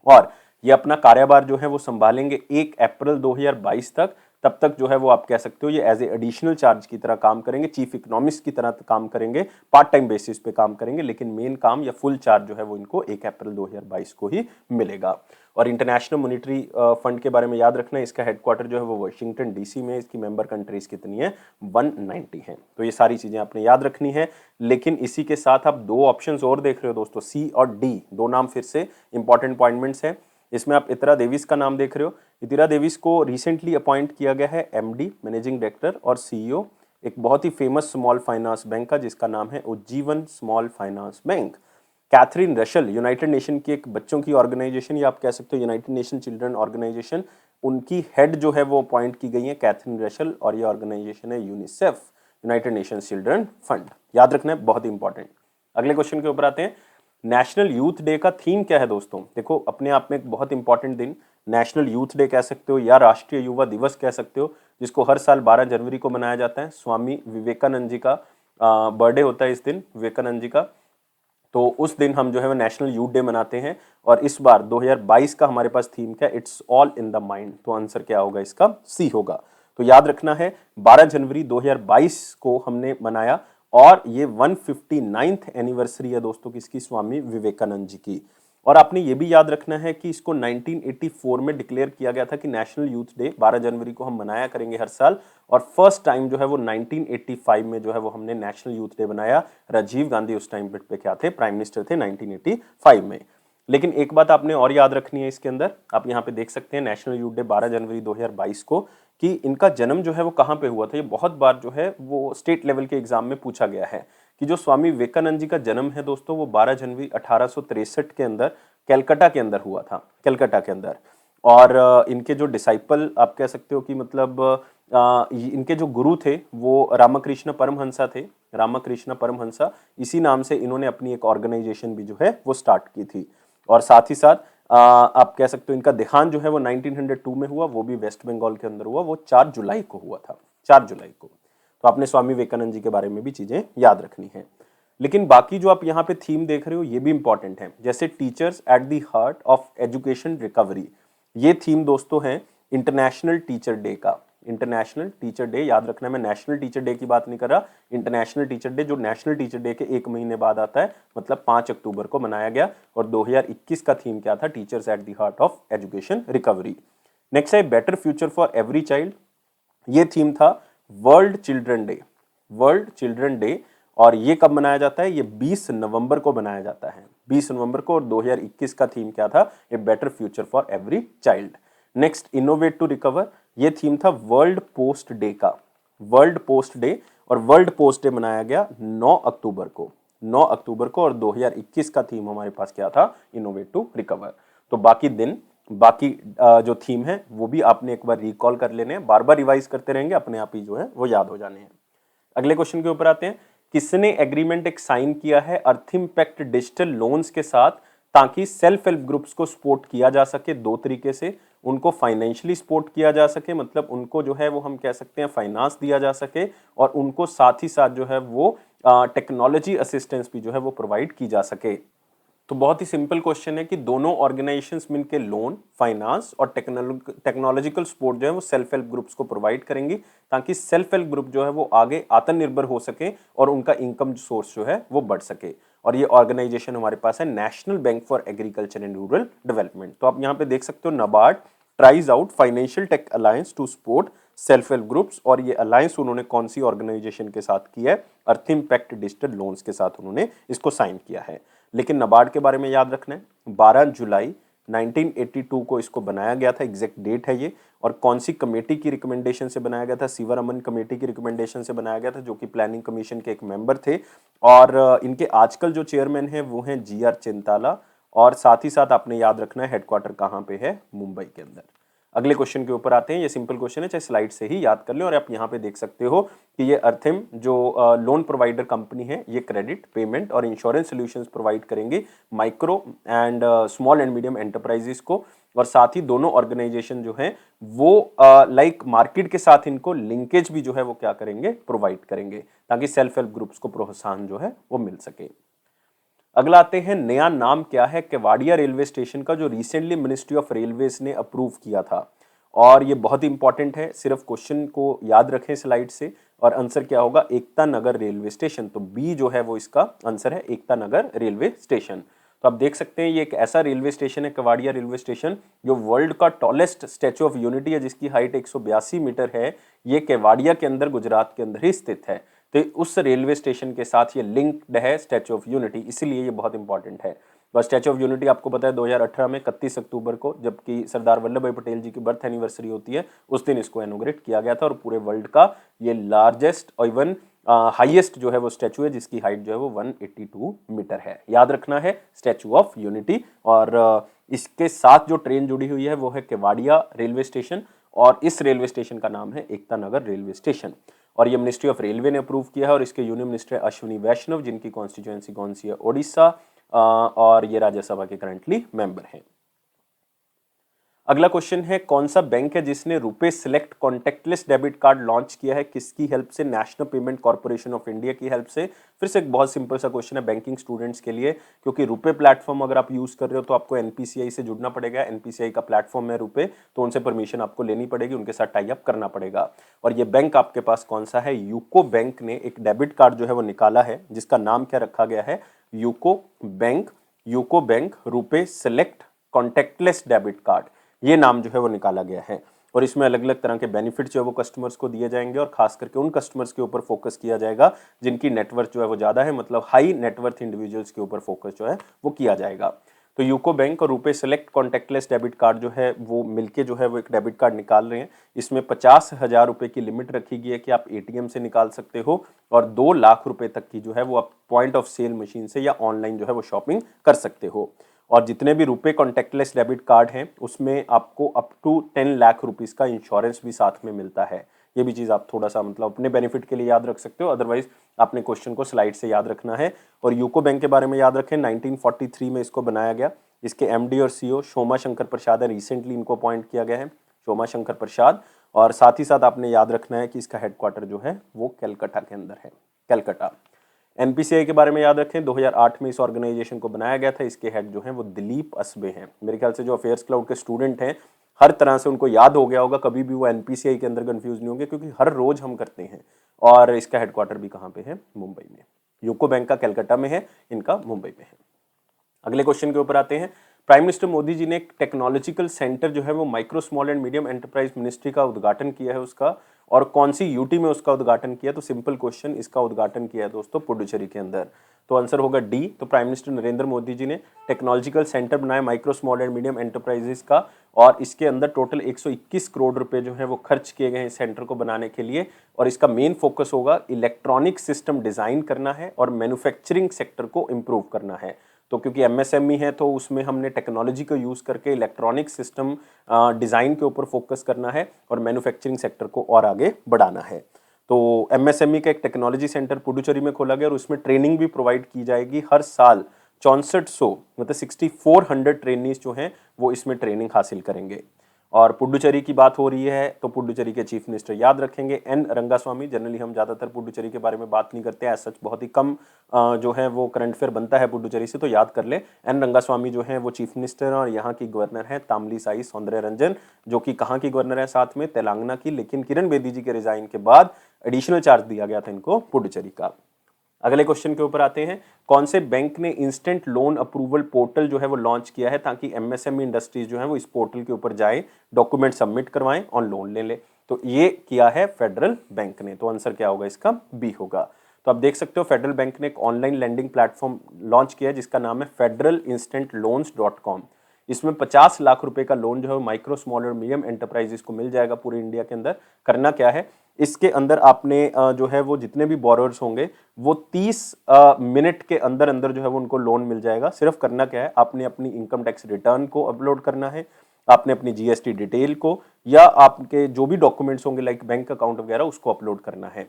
और ये अपना कार्यभार जो है वो संभालेंगे 1 अप्रैल 2022 तक। तब तक जो है वो आप कह सकते हो ये एज ए एडिशनल चार्ज की तरह काम करेंगे, चीफ इकोनॉमिस्ट की तरह काम करेंगे, पार्ट टाइम बेसिस पे काम करेंगे, लेकिन मेन काम या फुल चार्ज जो है वो इनको 1 अप्रैल 2022 को ही मिलेगा। और इंटरनेशनल मॉनेटरी फंड के बारे में याद रखना है, इसका हेडक्वार्टर जो है वो वाशिंगटन DC में, इसकी मेंबर कंट्रीज कितनी है, 190 है। तो ये सारी चीजें आपने याद रखनी है। लेकिन इसी के साथ आप 2 ऑप्शंस और देख रहे हो दोस्तों, C और D, 2 नाम फिर से इंपॉर्टेंट अपॉइंटमेंट्स है। इसमें आप इतरा देवीस का नाम देख रहे हो। इतरा देवीस को रिसेंटली अपॉइंट किया गया है MD मैनेजिंग डायरेक्टर और CEO एक बहुत ही फेमस स्मॉल फाइनेंस बैंक का, जिसका नाम है Ujjivan small finance bank. Catherine Russell, United Nation की एक बच्चों की ऑर्गेनाइजेशन, या आप कह सकते हो यूनाइटेड नेशन चिल्ड्रन ऑर्गेनाइजेशन, उनकी हेड जो है वो अपॉइंट की गई है कैथरीन रशल, और ये ऑर्गेनाइजेशन है UNICEF, United nation children fund. याद रखना है, बहुत इंपॉर्टेंट। अगले क्वेश्चन के ऊपर आते हैं। नेशनल यूथ डे का थीम क्या है दोस्तों। देखो अपने आप में एक बहुत इंपॉर्टेंट दिन, नेशनल यूथ डे कह सकते हो या राष्ट्रीय युवा दिवस कह सकते हो, जिसको हर साल 12 जनवरी को मनाया जाता है। स्वामी विवेकानंद जी का बर्थडे होता है इस दिन, विवेकानंद जी का। तो उस दिन हम जो है नेशनल यूथ डे मनाते हैं। और इस बार 2022 का हमारे पास थीम क्या है, it's all in the mind. तो आंसर क्या होगा इसका, C होगा। तो याद रखना है 12 जनवरी 2022 को हमने मनाया, और ये 159th एनिवर्सरी है दोस्तों किसकी, स्वामी विवेकानंद जी की। और आपने ये भी याद रखना है कि इसको 1984 में डिक्लेयर किया गया था कि नेशनल यूथ डे 12 जनवरी को हम मनाया करेंगे हर साल। और फर्स्ट टाइम जो है वो 1985 में जो है वो हमने नेशनल यूथ डे बनाया। राजीव गांधी उस टाइम पे क्या थे, प्राइम मिनिस्टर थे 1985 में। लेकिन एक बात आपने और याद रखनी है इसके अंदर, आप यहाँ पे देख सकते हैं नेशनल यूथ डे 12 जनवरी 2022 को, कि इनका जन्म जो है वो कहाँ पे हुआ था। ये बहुत बार जो है वो स्टेट लेवल के एग्जाम में पूछा गया है कि जो स्वामी विवेकानंद जी का जन्म है दोस्तों, वो 12 जनवरी 1863 के अंदर कलकत्ता के अंदर हुआ था, कलकत्ता के अंदर। और इनके जो डिसाइपल आप कह सकते हो कि मतलब इनके जो गुरु थे वो रामकृष्ण परमहंसा थे, रामकृष्ण परमहंसा। इसी नाम से इन्होंने अपनी एक ऑर्गेनाइजेशन भी जो है वो स्टार्ट की थी। और साथ ही साथ आप कह सकते हो इनका देहांत जो है वो 1902 में हुआ, वो भी वेस्ट बंगाल के अंदर हुआ, वो 4 जुलाई को हुआ था, 4 जुलाई को। तो आपने स्वामी विवेकानंद जी के बारे में भी चीजें याद रखनी है। लेकिन बाकी जो आप यहाँ पे थीम देख रहे हो ये भी इंपॉर्टेंट है, जैसे teachers at the heart of education recovery. ये थीम दोस्तों है इंटरनेशनल टीचर डे का। इंटरनेशनल टीचर डे, याद रखना है मैं नेशनल टीचर डे की बात नहीं कर रहा, इंटरनेशनल टीचर डे जो नेशनल टीचर डे के 1 महीने बाद आता है, मतलब 5 अक्टूबर को मनाया गया। और 2021 का थीम क्या था, teachers at the heart of education recovery. Next है better future for every child. ये थीम था world children day, world children day. और ये कब मनाया जाता है? ये 20 नवंबर को मनाया जाता है, 20 नवंबर को। और 2021 का थीम क्या था? A better future for every child. Next, innovate to recover, ये थीम था वर्ल्ड पोस्ट डे का, वर्ल्ड पोस्ट डे। और वर्ल्ड पोस्ट डे मनाया गया 9 अक्टूबर को, 9 अक्टूबर को। और 2021 का थीम हमारे पास क्या था? Innovate to recover. तो बाकी दिन, बाकी जो थीम है वो भी आपने एक बार रिकॉल कर लेने हैं, बार बार रिवाइज करते रहेंगे, अपने आप ही जो है वो याद हो जाने हैं। अगले क्वेश्चन के ऊपर आते हैं। किसने एग्रीमेंट एक साइन किया है अर्थ इम्पैक्ट डिजिटल लोन्स के साथ, ताकि सेल्फ हेल्प ग्रुप्स को सपोर्ट किया जा सके? दो तरीके से, उनको फाइनेंशियली सपोर्ट किया जा सके, मतलब उनको जो है वो हम कह सकते हैं फाइनेंस दिया जा सके, और उनको साथ ही साथ जो है वो टेक्नोलॉजी असिस्टेंस भी जो है वो प्रोवाइड की जा सके। तो बहुत ही सिंपल क्वेश्चन है कि दोनों ऑर्गेनाइजेशंस मिलकर लोन, फाइनेंस और टेक्नोलॉजिकल सपोर्ट जो है वो सेल्फ हेल्प ग्रुप्स को प्रोवाइड करेंगी, ताकि सेल्फ हेल्प ग्रुप जो है वो आगे आत्मनिर्भर हो सके और उनका इनकम सोर्स जो है वो बढ़ सके। और ये ऑर्गेनाइजेशन हमारे पास है National Bank for Agriculture and Rural Development. तो आप यहाँ पे देख सकते हो, NABARD tries out financial tech alliance to support self help groups. और ये अलायंस उन्होंने कौन सी ऑर्गेनाइजेशन के साथ किया है? अर्थ इम्पैक्ट डिजिटल लोन्स के साथ उन्होंने इसको साइन किया है। लेकिन नाबार्ड के बारे में याद रखना है, 12 जुलाई 1982 को इसको बनाया गया था, एग्जैक्ट डेट है ये। और कौन सी कमेटी की रिकमेंडेशन से बनाया गया था? सीवारामन कमेटी की रिकमेंडेशन से बनाया गया था, जो कि प्लानिंग कमीशन के एक मेंबर थे। और इनके आजकल जो चेयरमैन हैं वो हैं GR चिंताला। और साथ ही साथ आपने याद रखना है हेडक्वार्टर कहाँ पे है? मुंबई के अंदर। अगले क्वेश्चन के ऊपर आते हैं। ये सिंपल क्वेश्चन है, चाहे स्लाइड से ही याद कर लें। और आप यहाँ पे देख सकते हो कि ये अर्थिम जो लोन प्रोवाइडर कंपनी है, ये क्रेडिट, पेमेंट और इंश्योरेंस सॉल्यूशंस प्रोवाइड करेंगे micro and small and medium enterprises को। और साथ ही दोनों ऑर्गेनाइजेशन जो है वो लाइक मार्केट के साथ इनको लिंकेज भी जो है वो क्या करेंगे? प्रोवाइड करेंगे, ताकि सेल्फ हेल्प ग्रुप्स को प्रोत्साहन जो है वो मिल सके। अगला आते हैं, नया नाम क्या है केवाड़िया रेलवे स्टेशन का, जो रिसेंटली मिनिस्ट्री ऑफ रेलवेज ने अप्रूव किया था? और ये बहुत इंपॉर्टेंट है, सिर्फ क्वेश्चन को याद रखें स्लाइड से। और आंसर क्या होगा? Ekta Nagar railway station. तो बी जो है वो इसका आंसर है, एकता नगर रेलवे स्टेशन। तो आप देख सकते हैं ये एक ऐसा रेलवे स्टेशन है, केवाड़िया रेलवे स्टेशन, जो वर्ल्ड का टॉलेस्ट स्टैच्यू ऑफ यूनिटी है, जिसकी हाइट 182 मीटर है। ये केवाड़िया के अंदर, गुजरात के अंदर ही स्थित है। तो उस रेलवे स्टेशन के साथ ये लिंक्ड है स्टैच्यू ऑफ यूनिटी, इसीलिए ये बहुत इंपॉर्टेंट है। बस स्टैच्यू ऑफ यूनिटी आपको पता है 2018 में 31 अक्टूबर को, जबकि सरदार वल्लभ भाई पटेल जी की बर्थ एनिवर्सरी होती है, उस दिन इसको इनॉग्रेट किया गया था। और पूरे वर्ल्ड का ये लार्जेस्ट और इवन हाईएस्ट जो है वो स्टैच्यू है, जिसकी हाइट जो है वो 182 मीटर है। याद रखना है स्टैच्यू ऑफ यूनिटी। और इसके साथ जो ट्रेन जुड़ी हुई है वो है केवाड़िया रेलवे स्टेशन, और इस रेलवे स्टेशन का नाम है एकता नगर रेलवे स्टेशन। और ये मिनिस्ट्री ऑफ रेलवे ने अप्रूव किया है। और इसके यूनियन मिनिस्टर अश्विनी वैष्णव, जिनकी कॉन्स्टिट्यूएंसी कौन सी है? ओडिशा। और ये राज्यसभा के करंटली मेंबर हैं। अगला क्वेश्चन है, कौन सा बैंक है जिसने RuPay select contact lens debit card launch किया है? किसकी हेल्प से? National payment corporation of India की हेल्प से। फिर से एक बहुत सिंपल सा क्वेश्चन है बैंकिंग स्टूडेंट्स के लिए, क्योंकि रुपे प्लेटफॉर्म अगर आप यूज कर रहे हो तो आपको NPCI से जुड़ना पड़ेगा। NPCI का प्लेटफॉर्म है रुपे, तो उनसे परमिशन आपको लेनी पड़ेगी, उनके साथ टाई अप करना पड़ेगा। और ये बैंक आपके पास कौन सा है? यूको बैंक ने एक डेबिट कार्ड जो है वो निकाला है, जिसका नाम क्या रखा गया है? UCO bank. UCO bank RuPay select contact lens debit card, ये नाम जो है वो निकाला गया है। और इसमें अलग अलग तरह के बेनिफिट जो है वो कस्टमर्स को दिए जाएंगे, और खास करके उन कस्टमर्स के ऊपर फोकस किया जाएगा जिनकी नेटवर्थ जो है वो ज्यादा है, मतलब हाई नेटवर्थ इंडिविजुअल्स के ऊपर फोकस जो है वो किया जाएगा। तो यूको बैंक और RuPay select contact lens debit card जो है वो मिलके जो है वो एक डेबिट कार्ड निकाल रहे हैं। इसमें 50,000 रुपए की लिमिट रखी गई है कि आप ATM से निकाल सकते हो, और 2 लाख रुपए तक की जो है वो आप पॉइंट ऑफ सेल मशीन से या ऑनलाइन जो है वो शॉपिंग कर सकते हो। और जितने भी रुपए कॉन्टेक्टलेस डेबिट कार्ड हैं उसमें आपको अप टू 10 लाख रुपीस का इंश्योरेंस भी साथ में मिलता है। ये भी चीज़ आप थोड़ा सा मतलब अपने बेनिफिट के लिए याद रख सकते हो, अदरवाइज आपने क्वेश्चन को स्लाइड से याद रखना है। और यूको बैंक के बारे में याद रखें, 1943 में इसको बनाया गया। इसके MD और CEO शोमा शंकर प्रसाद है, रिसेंटली इनको अपॉइंट किया गया है, शोमा शंकर प्रसाद। और साथ ही साथ आपने याद रखना है कि इसका हेडक्वार्टर जो है वो कलकत्ता के अंदर है, कलकत्ता। NPCI के बारे में याद रखें, 2008 में इस ऑर्गेनाइजेशन को बनाया गया था। इसके हेड जो हैं वो दिलीप असबे हैं। मेरे ख्याल से जो अफेयर्स क्लाउड के स्टूडेंट हैं हर तरह से उनको याद हो गया होगा, कभी भी वो NPCI के अंदर कंफ्यूज नहीं होंगे, क्योंकि हर रोज हम करते हैं। और इसका हेडक्वार्टर भी कहाँ पे है? मुंबई में। यूको बैंक का कलकत्ता में है, इनका मुंबई में है। अगले क्वेश्चन के ऊपर आते हैं। प्राइम मिनिस्टर मोदी जी ने एक टेक्नोलॉजिकल सेंटर जो है वो micro small and medium enterprise ministry का उद्घाटन किया है उसका, और कौन सी यूटी में उसका उद्घाटन किया? तो सिंपल क्वेश्चन, इसका उद्घाटन किया है दोस्तों पुडुचेरी के अंदर। तो आंसर होगा डी। तो प्राइम मिनिस्टर नरेंद्र मोदी जी ने टेक्नोलॉजिकल सेंटर बनाया micro small and medium enterprises का, और इसके अंदर टोटल 121 करोड़ रुपए जो है वो खर्च किए गए हैं इस सेंटर को बनाने के लिए। और इसका मेन फोकस होगा इलेक्ट्रॉनिक सिस्टम डिजाइन करना है और मैन्युफैक्चरिंग सेक्टर को इंप्रूव करना है। तो क्योंकि एमएसएमई है तो उसमें हमने टेक्नोलॉजी को यूज करके इलेक्ट्रॉनिक सिस्टम डिजाइन के ऊपर फोकस करना है और मैन्युफैक्चरिंग सेक्टर को और आगे बढ़ाना है। तो एमएसएमई का एक टेक्नोलॉजी सेंटर पुडुचेरी में खोला गया और उसमें ट्रेनिंग भी प्रोवाइड की जाएगी हर साल। 6400 मतलब 6400 ट्रेनीज जो हैं वो इसमें ट्रेनिंग हासिल करेंगे। और पुडुचेरी की बात हो रही है तो पुडुचेरी के चीफ मिनिस्टर याद रखेंगे एन रंगास्वामी। जनरली हम ज़्यादातर पुडुचेरी के बारे में बात नहीं करते हैं, सच बहुत ही कम जो है वो करंट अफेयर बनता है पुडुचेरी से, तो याद कर ले। एन रंगास्वामी जो है वो चीफ मिनिस्टर और यहाँ की गवर्नर है तामिलिसाई सौंदरराजन, जो कि कहाँ की गवर्नर है साथ में? तेलंगाना की। लेकिन किरण बेदी जी के रिजाइन के बाद एडिशनल चार्ज दिया गया था इनको पुडुचेरी का। अगले क्वेश्चन के ऊपर आते हैं। कौन से बैंक ने इंस्टेंट लोन अप्रूवल पोर्टल जो है वो लॉन्च किया है ताकि एमएसएमई इंडस्ट्रीज जो है वो इस पोर्टल के ऊपर जाए, डॉक्यूमेंट सबमिट करवाएं और लोन ले ले? तो ये किया है फेडरल बैंक ने। तो आंसर क्या होगा इसका? बी होगा। तो आप देख सकते हो फेडरल बैंक ने एक ऑनलाइन लैंडिंग प्लेटफॉर्म लॉन्च किया है जिसका नाम है federalInstantLoans.com। इसमें 50 लाख रुपए का लोन जो है माइक्रो स्मॉल और मीडियम एंटरप्राइजेस को मिल जाएगा पूरे इंडिया के अंदर। करना क्या है, इसके अंदर आपने जो है वो जितने भी बोरोअर्स होंगे वो 30 मिनट के अंदर अंदर जो है वो उनको लोन मिल जाएगा। सिर्फ करना क्या है, आपने अपनी इनकम टैक्स रिटर्न को अपलोड करना है, आपने अपनी जीएसटी डिटेल को या आपके जो भी डॉक्यूमेंट्स होंगे लाइक बैंक अकाउंट वगैरह उसको अपलोड करना है।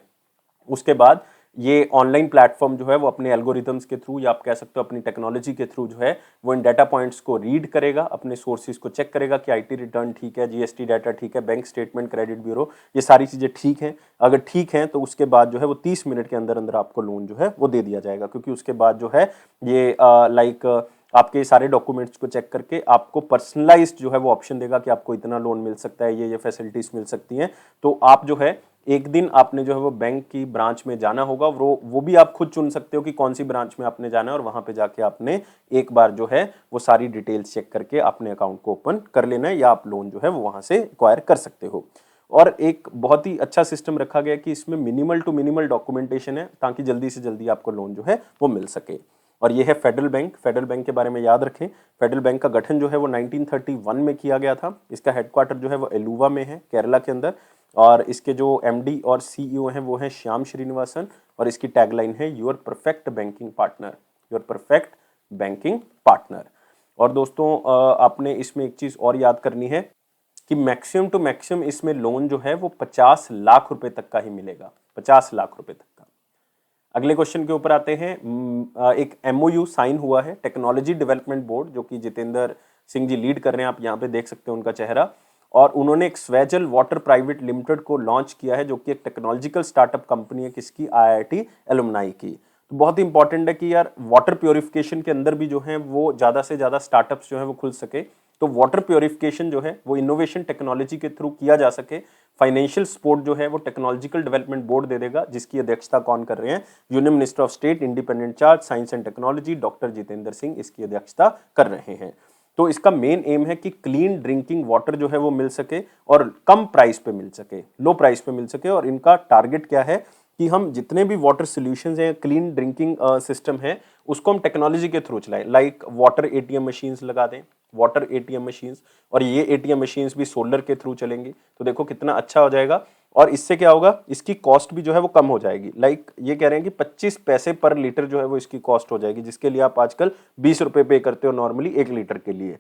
उसके बाद ये ऑनलाइन प्लेटफॉर्म जो है वो अपने एल्गोरिथम्स के थ्रू या आप कह सकते हो अपनी टेक्नोलॉजी के थ्रू जो है वो इन डाटा पॉइंट्स को रीड करेगा, अपने सोर्सेज को चेक करेगा कि आईटी रिटर्न ठीक है, जीएसटी डाटा ठीक है, बैंक स्टेटमेंट, क्रेडिट ब्यूरो, ये सारी चीज़ें ठीक हैं। अगर ठीक हैं तो उसके बाद जो है वो 30 मिनट के अंदर अंदर आपको लोन जो है वो दे दिया जाएगा, क्योंकि उसके बाद जो है ये आपके सारे डॉक्यूमेंट्स को चेक करके आपको पर्सनलाइज्ड जो है वो ऑप्शन देगा कि आपको इतना लोन मिल सकता है, ये फैसिलिटीज मिल सकती हैं। तो आप जो है एक दिन आपने जो है वो बैंक की ब्रांच में जाना होगा, वो भी आप खुद चुन सकते हो कि कौन सी ब्रांच में आपने जाना है, और वहां पे जाके आपने एक बार जो है वो सारी डिटेल्स चेक करके अपने अकाउंट को ओपन कर लेना है, या आप लोन जो है वो वहां से एक्वायर कर सकते हो। और एक बहुत ही अच्छा सिस्टम रखा गया कि इसमें मिनिमल टू मिनिमल डॉक्यूमेंटेशन है ताकि जल्दी से जल्दी आपको लोन जो है वो मिल सके। और ये है फेडरल बैंक। फेडरल बैंक के बारे में याद रखें, फेडरल बैंक का गठन जो है वो 1931 में किया गया था। इसका हेडक्वार्टर जो है वो एलुवा में है, केरला के अंदर, और इसके जो एमडी और सीईओ हैं वो हैं श्याम श्रीनिवासन, और इसकी टैगलाइन है your perfect banking partner, your perfect banking partner. और दोस्तों आपने इसमें एक चीज और याद करनी है कि मैक्सिमम टू मैक्सिमम इसमें लोन जो है वो 50 लाख रुपए तक का ही मिलेगा, 50 लाख रुपए तक का। अगले क्वेश्चन के ऊपर आते हैं। एक एमओयू साइन हुआ है टेक्नोलॉजी डेवलपमेंट बोर्ड, जो कि जितेंद्र सिंह जी लीड कर रहे हैं, आप यहाँ पे देख सकते हैं उनका चेहरा, और उन्होंने एक स्वैजल वाटर प्राइवेट लिमिटेड को लॉन्च किया है, जो कि एक टेक्नोलॉजिकल स्टार्टअप कंपनी है, किसकी? आईआईटी एलुमनाई की। तो बहुत ही इंपॉर्टेंट है कि यार वाटर प्योरिफिकेशन के अंदर भी जो है वो ज़्यादा से ज़्यादा स्टार्टअप्स जो है वो खुल सके। तो वाटर प्योरिफिकेशन जो है वो इनोवेशन टेक्नोलॉजी के थ्रू किया जा सके। फाइनेंशियल सपोर्ट जो है वो टेक्नोलॉजिकल डेवलपमेंट बोर्ड दे देगा, जिसकी अध्यक्षता कौन कर रहे हैं? Union minister of state independent charge science and technology doctor Jitendra Singh इसकी अध्यक्षता कर रहे हैं। तो इसका मेन एम है कि क्लीन ड्रिंकिंग वाटर जो है वो मिल सके और कम प्राइस पे मिल सके, लो प्राइस पे मिल सके। और इनका टारगेट क्या है कि हम जितने भी वाटर सॉल्यूशंस हैं, क्लीन ड्रिंकिंग सिस्टम है, उसको हम टेक्नोलॉजी के थ्रू चलाएं। लाइक वाटर एटीएम मशीन्स लगा दें, वाटर एटीएम मशीन्स, और ये एटीएम मशीन्स भी सोलर के थ्रू चलेंगी। तो देखो कितना अच्छा हो जाएगा, और इससे क्या होगा, इसकी कॉस्ट भी जो है वो कम हो जाएगी। लाइक ये कह रहे हैं कि 25 पैसे पर लीटर जो है वो इसकी कॉस्ट हो जाएगी, जिसके लिए आप आजकल 20 रुपए पे करते हो नॉर्मली 1 लीटर के लिए।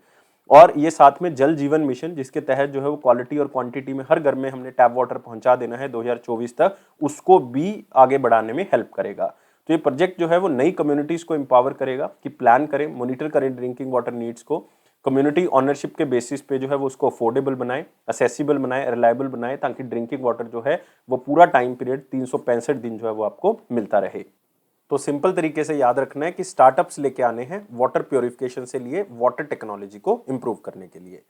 और ये साथ में जल जीवन मिशन, जिसके तहत जो है वो क्वालिटी और क्वांटिटी में हर घर में हमने टैप वाटर पहुंचा देना है 2024 तक, उसको भी आगे बढ़ाने में हेल्प करेगा। तो ये प्रोजेक्ट जो है वो नई कम्युनिटीज को एम्पावर करेगा कि प्लान करें, मॉनिटर करें ड्रिंकिंग वाटर नीड्स को, कम्युनिटी ऑनरशिप के बेसिस पे जो है वो उसको अफोर्डेबल बनाए, असेसिबल बनाए, रिलायबल बनाए, ताकि ड्रिंकिंग वाटर जो है वो पूरा टाइम पीरियड 365 दिन जो है वो आपको मिलता रहे। तो सिंपल तरीके से याद रखना है कि स्टार्टअप्स लेके आने हैं वाटर प्योरिफिकेशन से लिए वाटर टेक्नोलॉजी को इंप्रूव करने के लिए।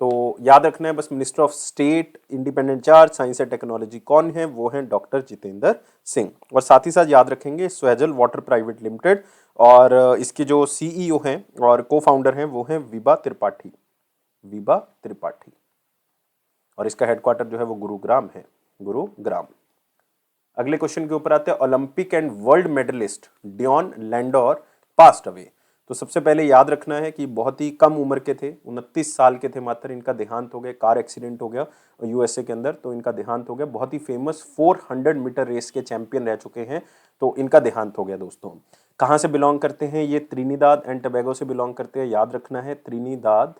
तो याद रखना है बस, minister of state independent charge science and technology कौन है? वो है डॉक्टर जितेंद्र सिंह। और साथ ही साथ याद रखेंगे स्वैजल वाटर प्राइवेट लिमिटेड, और इसके जो सीईओ हैं और को फाउंडर हैं वो हैं विभा त्रिपाठी, विभा त्रिपाठी, और इसका हेडक्वार्टर जो है वो गुरुग्राम है, गुरुग्राम। अगले क्वेश्चन के ऊपर आते हैं, Olympic and world medallist Dion Landor passed away. तो सबसे पहले याद रखना है कि बहुत ही कम उम्र के थे, 29 साल के थे मात्र, इनका देहांत हो गया, कार एक्सीडेंट हो गया यूएसए के अंदर, तो इनका देहांत हो गया। बहुत ही फेमस 400 मीटर रेस के चैंपियन रह चुके हैं, तो इनका देहांत हो गया दोस्तों। कहाँ से बिलोंग करते हैं ये? त्रिनिदाद एंड टोबैगो से बिलोंग करते हैं, याद रखना है, त्रिनिदाद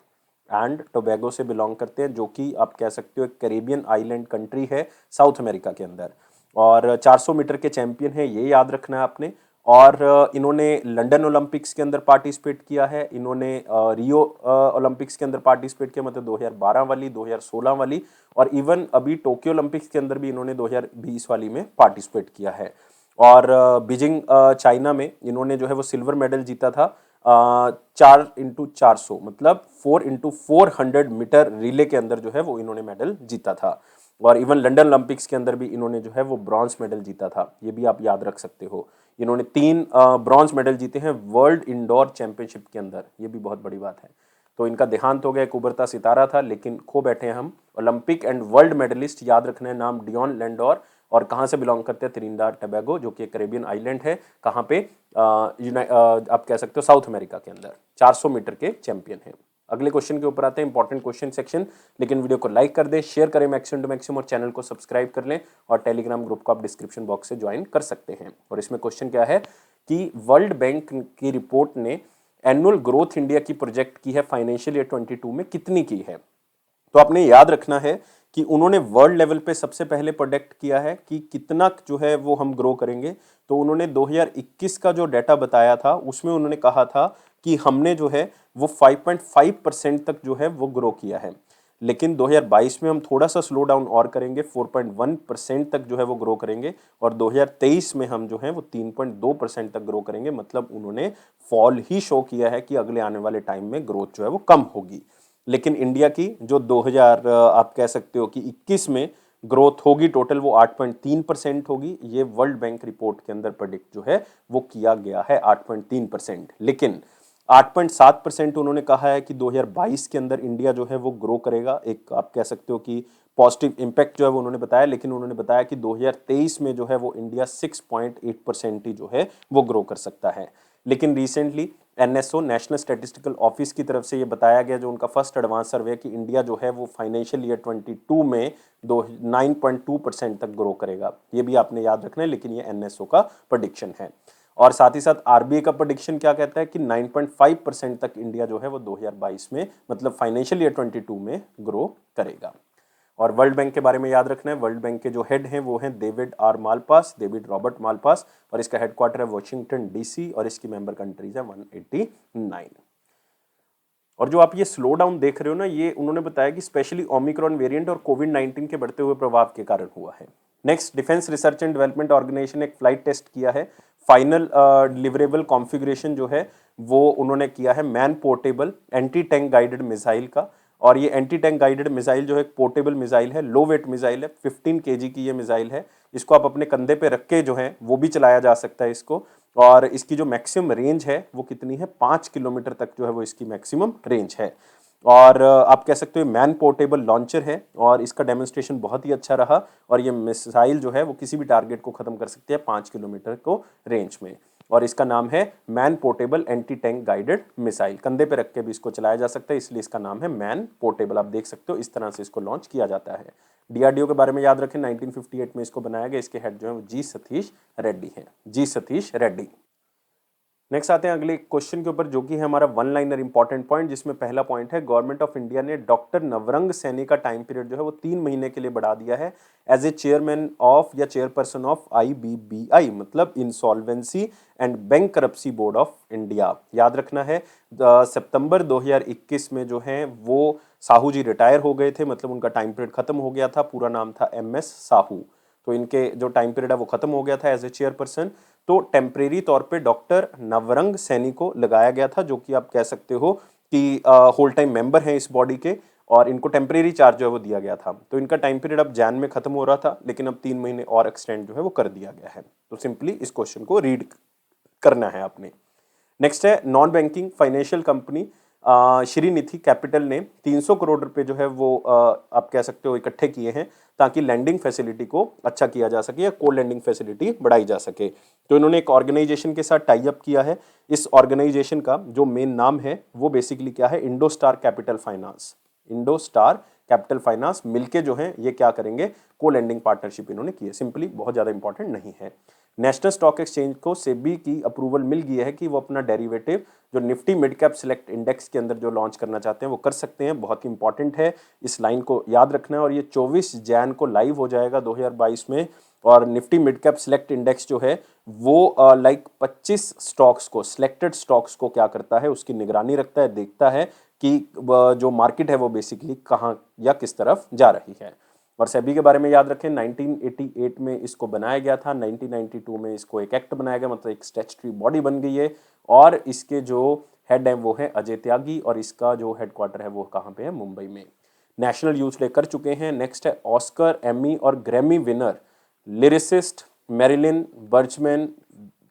एंड टोबैगो से बिलोंग करते हैं, जो कि आप कह सकते हो एक कैरेबियन आइलैंड कंट्री है साउथ अमेरिका के अंदर। और 400 मीटर के चैंपियन है, ये याद रखना है आपने। और इन्होंने लंदन ओलंपिक्स के अंदर पार्टिसिपेट किया है, इन्होंने रियो ओलंपिक्स के अंदर पार्टिसिपेट किया, मतलब 2012 वाली, 2016 वाली, और इवन अभी टोक्यो ओलंपिक्स के अंदर भी इन्होंने 2020 वाली में पार्टिसिपेट किया है। और बीजिंग चाइना में इन्होंने जो है वो सिल्वर मेडल जीता था 4x400, मतलब 4x400 मीटर रिले के अंदर जो है वो इन्होंने मेडल जीता था। और इवन लंदन ओलंपिक्स के अंदर भी इन्होंने जो है वो ब्रॉन्ज मेडल जीता था, ये भी आप याद रख सकते हो। इन्होंने 3 ब्रॉन्ज मेडल जीते हैं वर्ल्ड इंडोर चैंपियनशिप के अंदर, ये भी बहुत बड़ी बात है। तो इनका देहांत हो गया, एक उभरता सितारा था, लेकिन खो बैठे हैं हम। ओलंपिक एंड वर्ल्ड मेडलिस्ट, याद रखना है नाम, डियॉन लैंडोर, और कहाँ से बिलोंग करते हैं? त्रिनिदाद टोबैगो, जो कि कैरेबियन आइलैंड है। कहाँ पे? आप कह सकते हो साउथ अमेरिका के अंदर। 400 मीटर के चैंपियन हैं। अगले क्वेश्चन के ऊपर आते हैं, इंपॉर्टेंट क्वेश्चन सेक्शन, लेकिन वीडियो को लाइक कर दें, शेयर करें मैक्सिमम टू मैक्सिमम, और चैनल को सब्सक्राइब कर लें, और टेलीग्राम ग्रुप को आप डिस्क्रिप्शन बॉक्स से ज्वाइन कर सकते हैं। और इसमें क्वेश्चन क्या है कि वर्ल्ड बैंक की रिपोर्ट ने एनुअल ग्रोथ इंडिया की प्रोजेक्ट की है फाइनेंशियल ईयर 22 में कितनी की है? तो आपने याद रखना है कि उन्होंने वर्ल्ड लेवल पे सबसे पहले प्रोडक्ट किया है कि कितना जो है वो हम ग्रो करेंगे। तो उन्होंने 2021 का जो डाटा बताया था उसमें उन्होंने कहा था कि हमने जो है वो 5.5% तक जो है वो ग्रो किया है, लेकिन 2022 में हम थोड़ा सा स्लो डाउन और करेंगे, 4.1% तक जो है वो ग्रो करेंगे, और 2023 में हम जो है वो 3.2% तक ग्रो करेंगे। मतलब उन्होंने फॉल ही शो किया है कि अगले आने वाले टाइम में ग्रोथ जो है वो कम होगी। लेकिन इंडिया की जो 2000 आप कह सकते हो कि 21 में ग्रोथ होगी टोटल, वो 8.3% होगी। ये वर्ल्ड बैंक रिपोर्ट के अंदर प्रेडिक्ट जो है वो किया गया है 8.3%। लेकिन 8.7% उन्होंने कहा है कि 2022 के अंदर इंडिया जो है वो ग्रो करेगा, एक आप कह सकते हो कि पॉजिटिव इंपैक्ट जो है वो उन्होंने बताया। लेकिन उन्होंने बताया कि 2023 में जो है वो इंडिया 6.8% ही जो है वो ग्रो कर सकता है। लेकिन recently NSO, national statistical office की तरफ से ये बताया गया, जो उनका फर्स्ट एडवांस सर्वे, कि इंडिया जो है वो फाइनेंशियल ईयर 22 में 9.2% तक ग्रो करेगा। ये भी आपने याद रखना है, लेकिन ये एनएसओ का प्रेडिक्शन है। और साथ ही साथ आरबीआई का प्रेडिक्शन क्या कहता है कि 9.5% तक इंडिया जो है वो 2022 में, मतलब फाइनेंशियल ईयर 22 में ग्रो करेगा। और वर्ल्ड बैंक के बारे में याद रखना है, वर्ल्ड बैंक के जो हेड हैं वो हैं David R Malpass, David Robert Malpass, और इसका हेडक्वार्टर है वॉशिंगटन डीसी, और इसकी मेंबर कंट्रीज है 189। और जो आप ये स्लो डाउन देख रहे हो ना, ये उन्होंने बताया कि स्पेशली ओमिक्रॉन वेरिएंट और कोविड-19 के बढ़ते हुए प्रभाव के कारण हुआ है। Next, Defence Research and Development Organisation ने एक फ्लाइट टेस्ट किया है। फाइनल डिलीवरेबल कॉन्फ़िगरेशन जो है वो उन्होंने किया है man portable anti tank guided missile का। और ये एंटी टैंक गाइडेड मिसाइल जो है पोर्टेबल मिसाइल है, लो वेट मिसाइल है, 15 केजी की ये मिसाइल है। इसको आप अपने कंधे पे रख के जो है वो भी चलाया जा सकता है इसको। और इसकी जो मैक्सिमम रेंज है वो कितनी है? 5 किलोमीटर तक जो है वो इसकी मैक्सिमम रेंज है। और आप कह सकते हो मैन पोर्टेबल लॉन्चर है, और इसका डेमोन्स्ट्रेशन बहुत ही अच्छा रहा। और ये मिसाइल जो है वो किसी भी टारगेट को खत्म कर सकती है 5 किलोमीटर को रेंज में। और इसका नाम है man portable anti tank guided missile. कंधे पे रख के भी इसको चलाया जा सकता है, इसलिए इसका नाम है मैन पोर्टेबल। आप देख सकते हो इस तरह से इसको लॉन्च किया जाता है। डीआरडीओ के बारे में याद रखें, 1958 में इसको बनाया गया। इसके हेड जो है वो जी सतीश रेड्डी हैं, जी सतीश रेड्डी। नेक्स्ट आते हैं अगले क्वेश्चन के ऊपर, जो कि है हमारा वन लाइनर इंपॉर्टेंट पॉइंट, जिसमें पहला पॉइंट है, गवर्नमेंट ऑफ इंडिया ने डॉक्टर नवरंग सैनी का टाइम पीरियड जो है वो 3 महीने के लिए बढ़ा दिया है एज ए चेयरमैन ऑफ या चेयरपर्सन ऑफ IBBI, मतलब insolvency and bankruptcy board of India. याद रखना है सितंबर 2021 में जो है वो साहू जी रिटायर हो गए थे, मतलब उनका टाइम पीरियड खत्म हो गया था। पूरा नाम था MS साहू। तो इनके जो टाइम पीरियड है वो खत्म हो गया था एज ए चेयरपर्सन। तो टेम्परेरी तौर पे डॉक्टर नवरंग सैनी को लगाया गया था, जो कि आप कह सकते हो कि होल टाइम मेंबर हैं इस बॉडी के, और इनको टेम्परेरी चार्ज जो है वो दिया गया था। तो इनका टाइम पीरियड अब जैन में खत्म हो रहा था, लेकिन अब 3 महीने और एक्सटेंड जो है वो कर दिया गया है। तो सिंपली इस क्वेश्चन को रीड करना है आपने। नेक्स्ट है, non banking financial company Srinidhi Capital ने 300 करोड़ रुपए जो है वो आप कह सकते हो इकट्ठे किए हैं ताकि लैंडिंग फैसिलिटी को अच्छा किया जा सके या को लैंडिंग फैसिलिटी बढ़ाई जा सके। तो इन्होंने एक ऑर्गेनाइजेशन के साथ टाई अप किया है। इस ऑर्गेनाइजेशन का जो मेन नाम है वो बेसिकली क्या है, Indo star capital finance. Indo star capital finance मिलके जो है ये क्या करेंगे, को लैंडिंग पार्टनरशिप इन्होंने की है। सिंपली बहुत ज्यादा इंपॉर्टेंट नहीं है। नेशनल स्टॉक एक्सचेंज को सेबी की अप्रूवल मिल गई है कि वो अपना डेरिवेटिव जो Nifty mid cap select index के अंदर जो लॉन्च करना चाहते हैं वो कर सकते हैं। बहुत ही इंपॉर्टेंट है, इस लाइन को याद रखना है। और ये 24 जैन को लाइव हो जाएगा 2022 में। और Nifty mid cap select index जो है वो 25 स्टॉक्स को, सिलेक्टेड स्टॉक्स को क्या करता है, उसकी निगरानी रखता है, देखता है कि जो मार्केट है वो बेसिकली कहाँ या किस तरफ जा रही है। और सेबी के बारे में याद रखें, 1988 में इसको बनाया गया था, 1992 में इसको एक एक्ट बनाया गया, मतलब एक स्टैट्यूटरी बॉडी बन गई है। और इसके जो हेड है वो है अजय त्यागी और इसका जो हेडक्वार्टर है वो कहाँ पे है, मुंबई में। नेशनल यूथ डे कर चुके हैं। नेक्स्ट है ऑस्कर, एमी और ग्रैमी विनर लिरिसिस्ट मैरिलिन बर्चमैन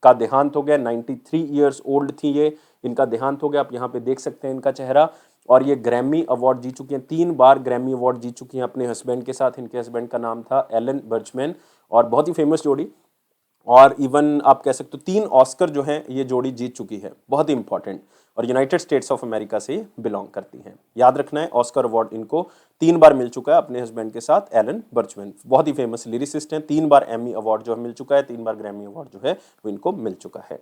का देहांत हो गया। 93 ईयर्स ओल्ड थी ये, इनका देहांत हो गया। आप यहाँ पे देख सकते हैं इनका चेहरा। और ये ग्रैमी अवार्ड जीत चुकी हैं, 3 बार ग्रैमी अवार्ड जीत चुकी हैं अपने हस्बैंड के साथ। इनके हस्बैंड का नाम था एलन बर्चमैन और बहुत ही फेमस जोड़ी। और इवन आप कह सकते हो 3 ऑस्कर जो हैं ये जोड़ी जीत चुकी है, बहुत ही इंपॉर्टेंट। और यूनाइटेड स्टेट्स ऑफ अमेरिका से बिलोंग करती हैं। याद रखना है, ऑस्कर अवार्ड इनको 3 बार मिल चुका है अपने हस्बैंड के साथ, एलन बर्चमैन। बहुत ही फेमस लिरिसिस्ट हैं। 3 बार एमी अवार्ड जो है मिल चुका है, 3 बार ग्रैमी अवार्ड जो है वो इनको मिल चुका है।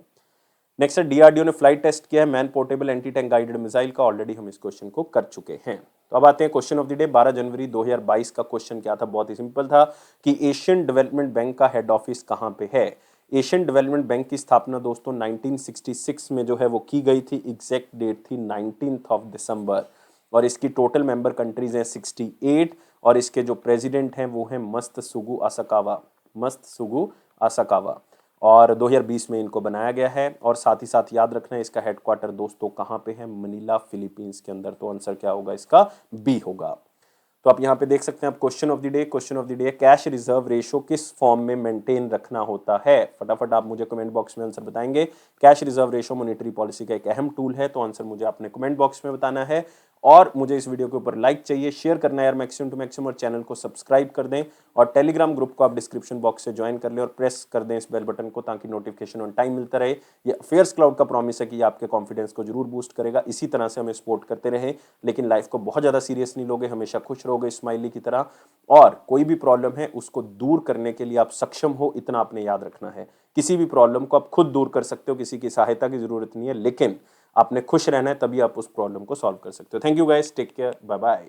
नेक्स्ट है डीआरडीओ ने फ्लाइट टेस्ट किया है man portable anti tank guided missile का। ऑलरेडी हम इस क्वेश्चन को कर चुके हैं। तो अब आते हैं क्वेश्चन ऑफ द डे। 12 जनवरी 2022 का क्वेश्चन क्या था, बहुत ही सिंपल था कि एशियन डेवलपमेंट बैंक का हेड ऑफिस कहां पे है। एशियन डेवलपमेंट बैंक की स्थापना दोस्तों 1966 में जो है वो की गई थी। एग्जैक्ट डेट थी 19 दिसंबर। और इसकी टोटल मेंबर कंट्रीज हैं 68। और इसके जो प्रेसिडेंट हैं वो हैं मत्सुगु आसाकावा, मत्सुगु आसाकावा। और 2020 में इनको बनाया गया है। और साथ ही साथ याद रखना है इसका हेडक्वार्टर दोस्तों कहाँ पे है, मनीला फिलीपींस के अंदर। तो आंसर क्या होगा इसका, बी होगा। तो आप यहाँ पे देख सकते हैं आप question of the day. Question of the day, cash reserve ratio किस फॉर्म में मेंटेन रखना होता है। फटाफट आप मुझे कमेंट बॉक्स में आंसर बताएंगे। Cash reserve ratio monetary policy का एक अहम टूल है, तो आंसर मुझे आपने कमेंट बॉक्स में बताना है। और मुझे इस वीडियो के ऊपर लाइक चाहिए, शेयर करना है यार मैक्सिमम टू मैक्सिमम, और चैनल को सब्सक्राइब कर दें। और टेलीग्राम ग्रुप को आप डिस्क्रिप्शन बॉक्स से ज्वाइन कर लें और प्रेस कर दें इस बेल बटन को, ताकि नोटिफिकेशन ऑन टाइम मिलता रहे। ये अफेयर्स क्लाउड का प्रॉमिस है कि ये आपके कॉन्फिडेंस को जरूर बूस्ट करेगा। इसी तरह से हमें सपोर्ट करते रहें, लेकिन लाइफ को बहुत ज़्यादा सीरियस नहीं लोगे, हमेशा खुश रहोगे स्माइली की तरह। और कोई भी प्रॉब्लम है उसको दूर करने के लिए आप सक्षम हो, इतना आपने याद रखना है। किसी भी प्रॉब्लम को आप खुद दूर कर सकते हो, किसी की सहायता की जरूरत नहीं है, लेकिन आपने खुश रहना है, तभी आप उस प्रॉब्लम को सॉल्व कर सकते हो। Thank you guys, take care, bye bye.